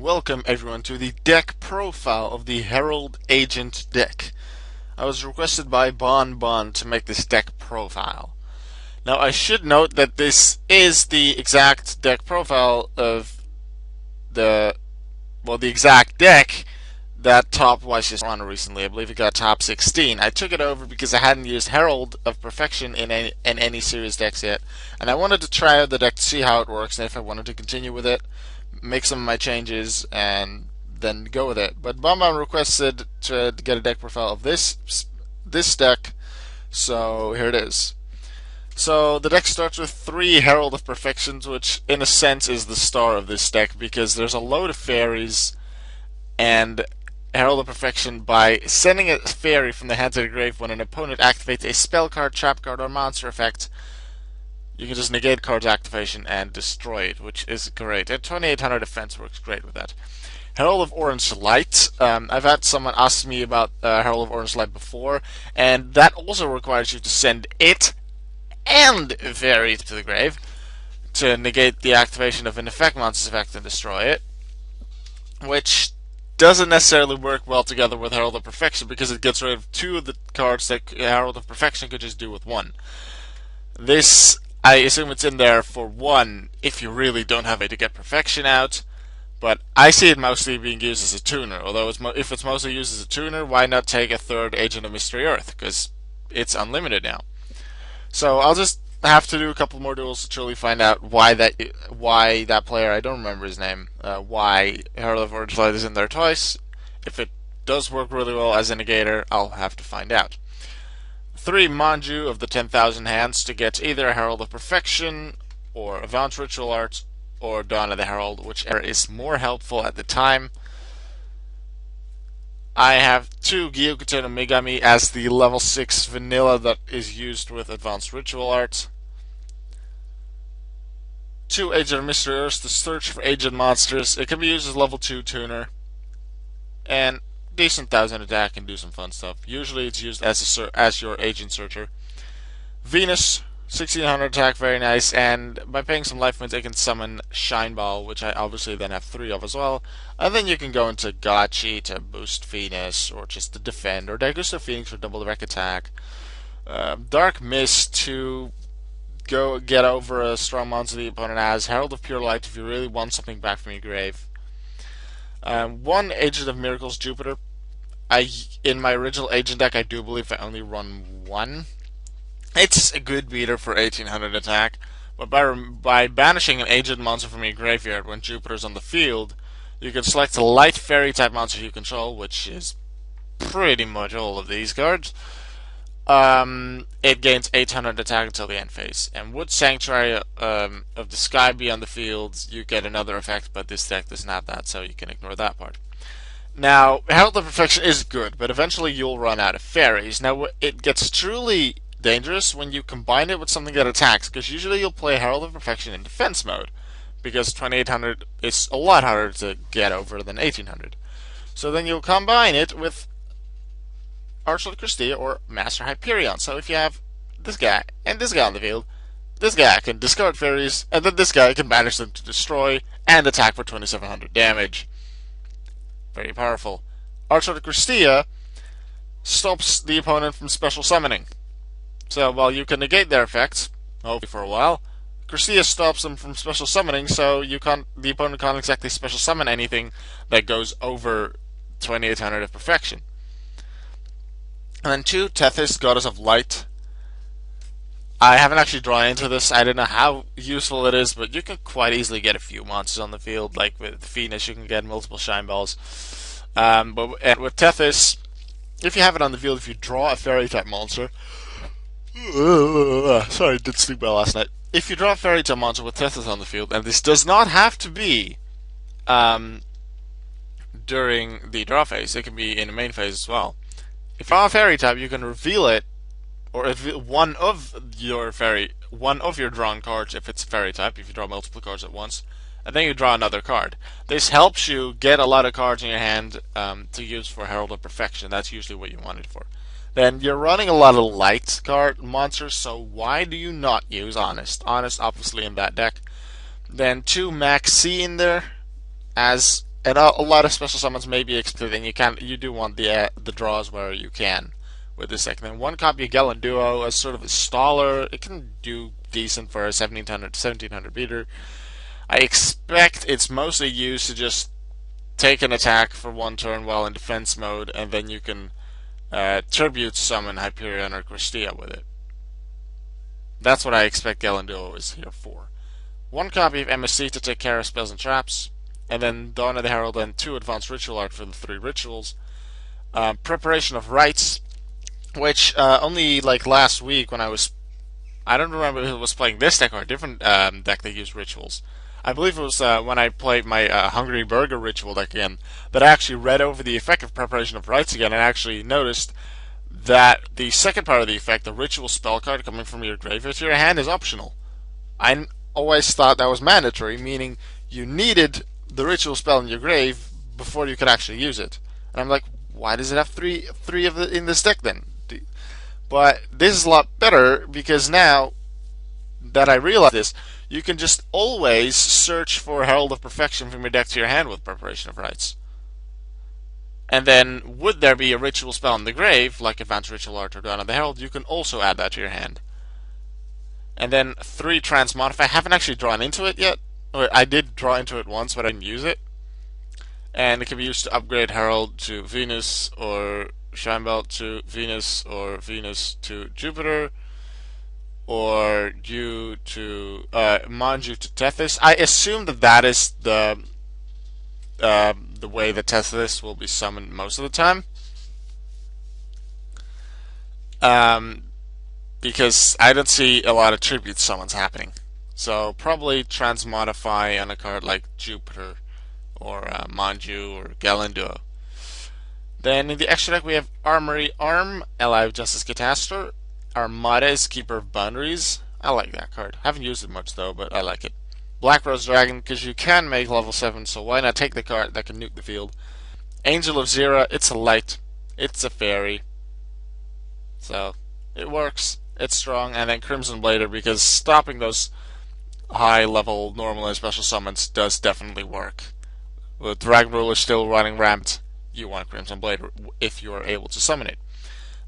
Welcome everyone to the deck profile of the Herald Agent deck. I was requested by Bahn to make this deck profile. Now I should note that this is the exact deck profile of the exact deck that topped YCS Toronto recently. I believe it got top 16. I took it over because I hadn't used Herald of Perfection in any series decks yet, and I wanted to try out the deck to see how it works and if I wanted to continue with it, make some of my changes, and then go with it. But Bahn requested to get a deck profile of this deck, so here it is. So the deck starts with 3 Herald of Perfections, which in a sense is the star of this deck because there's a load of fairies, and Herald of Perfection, by sending a fairy from the hand to the grave when an opponent activates a spell card, trap card, or monster effect, you can just negate card's activation and destroy it, which is great. And 2800 defense works great with that. Herald of Orange Light. I've had someone ask me about Herald of Orange Light before, and that also requires you to send it and a fairy to the grave to negate the activation of an effect, monster's effect, and destroy it, which doesn't necessarily work well together with Herald of Perfection because it gets rid of 2 of the cards that Herald of Perfection could just do with 1. This, I assume it's in there for 1 if you really don't have a to get Perfection out, but I see it mostly being used as a tuner. Although if it's mostly used as a tuner, why not take a 3rd Agent of Mystery Earth, because it's unlimited now. So I'll just have to do a couple more duels to truly find out why that player, I don't remember his name, why Herald of Orange Light is in there twice. If it does work really well as a negator, I'll have to find out. 3 Manju of the 10,000 hands to get either Herald of Perfection, or Advanced Ritual Arts, or Dawn of the Herald, whichever is more helpful at the time. I have 2 Gyukuto no Megami as the level 6 vanilla that is used with Advanced Ritual Arts. 2 Agent of Mystery Earth to search for agent monsters. It can be used as level 2 tuner. And decent 1000 attack and do some fun stuff. Usually it's used as your agent searcher. Venus, 1600 attack, very nice, and by paying some life points I can summon Shine Ball, which I obviously then have 3 of as well, and then you can go into Gotchi to boost Venus, or just to defend, or Daigusto Phoenix for double direct attack. Dark Mist to go get over a strong monster the opponent has. Herald of Pure Light if you really want something back from your grave. 1 Agent of Miracles Jupiter. In my original agent deck I do believe I only run 1. It's a good beater for 1800 attack, but by banishing an agent monster from your graveyard when Jupiter's on the field, you can select a light fairy type monster you control, which is pretty much all of these cards. It gains 800 attack until the end phase. And would Sanctuary of the Sky be on the field, you get another effect, but this deck doesn't have that, so you can ignore that part. Now, Herald of Perfection is good, but eventually you'll run out of fairies. Now, it gets truly dangerous when you combine it with something that attacks, because usually you'll play Herald of Perfection in defense mode, because 2800 is a lot harder to get over than 1800. So then you'll combine it with Archer Christia or Master Hyperion. So if you have this guy and this guy on the field, this guy can discard fairies, and then this guy can banish them to destroy and attack for 2700 damage. Very powerful. Archer Christia stops the opponent from special summoning. So while you can negate their effects, hopefully for a while, Christia stops them from special summoning, so the opponent can't exactly special summon anything that goes over 2800 of Perfection. And then 2 Tethys, Goddess of Light. I haven't actually drawn into this. I don't know how useful it is, but you can quite easily get a few monsters on the field. Like with Venus, you can get multiple Shine Balls. But with Tethys, if you have it on the field, if you draw a fairy type monster, sorry, didn't sleep well last night. If you draw a fairy type monster with Tethys on the field, and this does not have to be during the draw phase, it can be in the main phase as well. If you draw a fairy type, you can reveal it, or reveal one of your drawn cards if it's a fairy type, if you draw multiple cards at once, and then you draw another card. This helps you get a lot of cards in your hand to use for Herald of Perfection. That's usually what you want it for. Then you're running a lot of light card monsters, so why do you not use Honest? Honest, obviously, in that deck. Then 2 Max C in there as And a lot of special summons may be excluded, and you do want the draws where you can with this deck. Then one copy of Gallon Duo as sort of a staller. It can do decent for a 1700 meter. I expect it's mostly used to just take an attack for one turn while in defense mode, and then you can tribute summon Hyperion or Christia with it. That's what I expect Gallon Duo is here for. One copy of MSC to take care of spells and traps, and then Dawn of the Herald and 2 advanced ritual art for the 3 rituals. Preparation of rites, which only like last week when I don't remember if it was playing this deck or a different deck that used rituals. I believe it was when I played my Hungry Burger ritual deck again that I actually read over the effect of preparation of rites again and actually noticed that the second part of the effect, the ritual spell card coming from your graveyard to your hand, is optional. I always thought that was mandatory, meaning you needed the ritual spell in your grave before you could actually use it. And I'm like, why does it have three of it in this deck then? But this is a lot better because now that I realize this, you can just always search for Herald of Perfection from your deck to your hand with Preparation of Rites. And then, would there be a ritual spell in the grave, like Advanced Ritual Art or Dawn of the Herald, you can also add that to your hand. And then 3 Transmodify. I haven't actually drawn into it yet. I did draw into it once, but I didn't use it. And it can be used to upgrade Herald to Venus, or Shinebelt to Venus, or Venus to Jupiter, or Ju to Manju to Tethys. I assume that is the way that Tethys will be summoned most of the time. Because I don't see a lot of tribute summons happening. So probably Transmodify on a card like Jupiter or Manju or Galanduo. Then in the extra deck we have Armory Arm, Ally of Justice Catastor. Armada is Keeper of Boundaries. I like that card. Haven't used it much though, but I like it. Black Rose Dragon, because you can make level 7, so why not take the card that can nuke the field. Angel of Zera, it's a light. It's a fairy. So, it works. It's strong. And then Crimson Blader, because stopping those high level normal and special summons does definitely work. With Dragon Ruler still running ramped, you want Crimson Blader if you are able to summon it.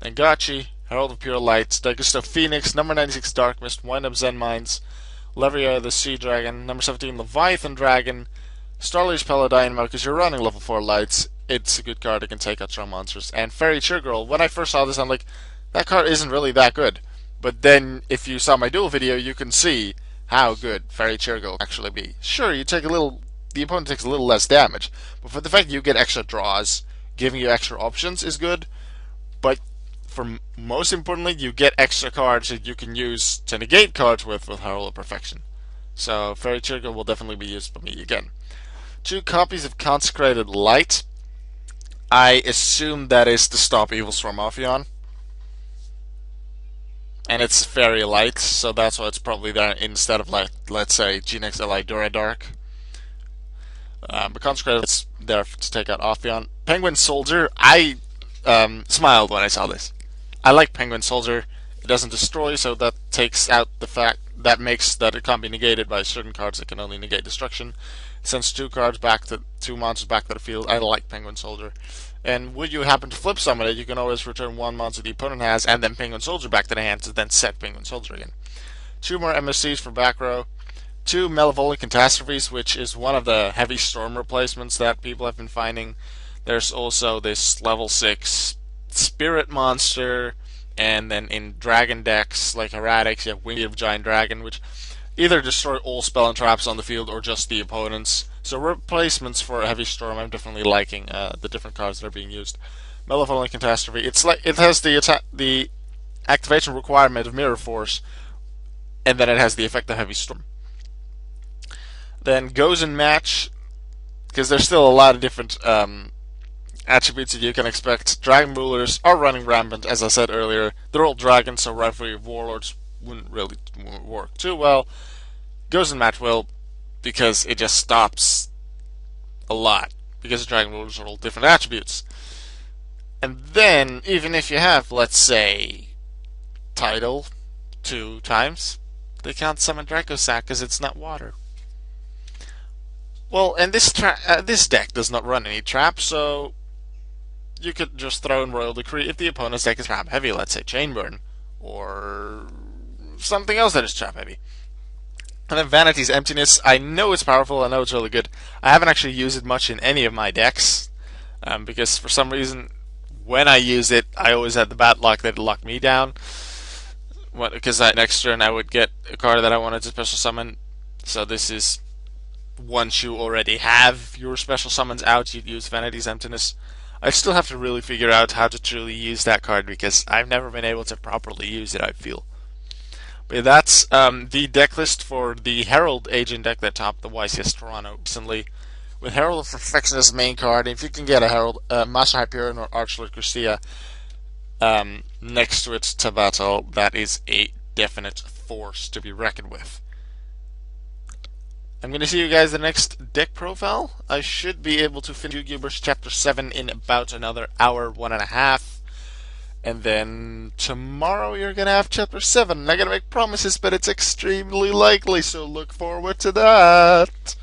Then Gachi, Herald of Pure Light, Daigusto Phoenix, number 96 Dark Mist, Wind Up Zen Mines, Levier the Sea Dragon, number 17 Leviathan Dragon, Starly's Paladin, because you're running level 4 lights, it's a good card that can take out strong monsters. And Fairy Cheer Girl, when I first saw this I'm like, that card isn't really that good. But then if you saw my duel video you can see how good Fairy Cheer Girl actually be. Sure, the opponent takes a little less damage, but for the fact that you get extra draws, giving you extra options is good, but for most importantly, you get extra cards that you can use to negate cards with Herald of Perfection. So Fairy Cheer Girl will definitely be used by me again. 2 copies of Consecrated Light. I assume that is to stop Evil Storm Ophion. And it's Fairy Light, so that's why it's probably there instead of, like, let's say, GNX Ally Duradark. But Consecrated Light's there to take out Ophion. Penguin Soldier, I smiled when I saw this. I like Penguin Soldier. It doesn't destroy, so that takes out the fact that makes that it can't be negated by certain cards that can only negate destruction. It sends 2 monsters back to the field. I like Penguin Soldier. And would you happen to flip summon it, you can always return 1 monster the opponent has, and then Penguin Soldier back to the hand to then set Penguin Soldier again. 2 more MSCs for back row. 2 Malevolent Catastrophes, which is one of the heavy storm replacements that people have been finding. There's also this level 6 Spirit Monster, and then in Dragon decks like Heretics, you have Wing of Giant Dragon, which either destroy all spell and traps on the field or just the opponents. So replacements for a Heavy Storm, I'm definitely liking the different cards that are being used. Malevolent Catastrophe, it has the activation requirement of Mirror Force, and then it has the effect of Heavy Storm. Then Goes in Match, because there's still a lot of different attributes that you can expect. Dragon Rulers are running rampant, as I said earlier. They're all dragons, so Rivalry of Warlords wouldn't really work too well. Goes in Match will, because it just stops a lot, because the Dragon Rulers are all different attributes. And then, even if you have, let's say, Tidal 2 times, they can't summon Dracosack because it's not water. Well, and this deck does not run any traps, so you could just throw in Royal Decree if the opponent's deck is trap heavy, let's say Chainburn, or something else that is trap heavy. And then Vanity's Emptiness, I know it's powerful, I know it's really good. I haven't actually used it much in any of my decks, because for some reason, when I use it, I always had the bad luck that it locked me down. Because next turn I would get a card that I wanted to special summon. So this is once you already have your special summons out, you'd use Vanity's Emptiness. I still have to really figure out how to truly use that card because I've never been able to properly use it, I feel. But that's the deck list for the Herald Agent deck that topped the YCS Toronto recently. With Herald of Perfection as the main card, if you can get a Herald, Master Hyperion or Archlord Christia next to it to battle, that is a definite force to be reckoned with. I'm going to see you guys in the next deck profile. I should be able to finish Yu-Gi-Oh! Chapter 7 in about another hour, 1.5. And then tomorrow you're going to have Chapter 7. I'm not going to make promises, but it's extremely likely, so look forward to that.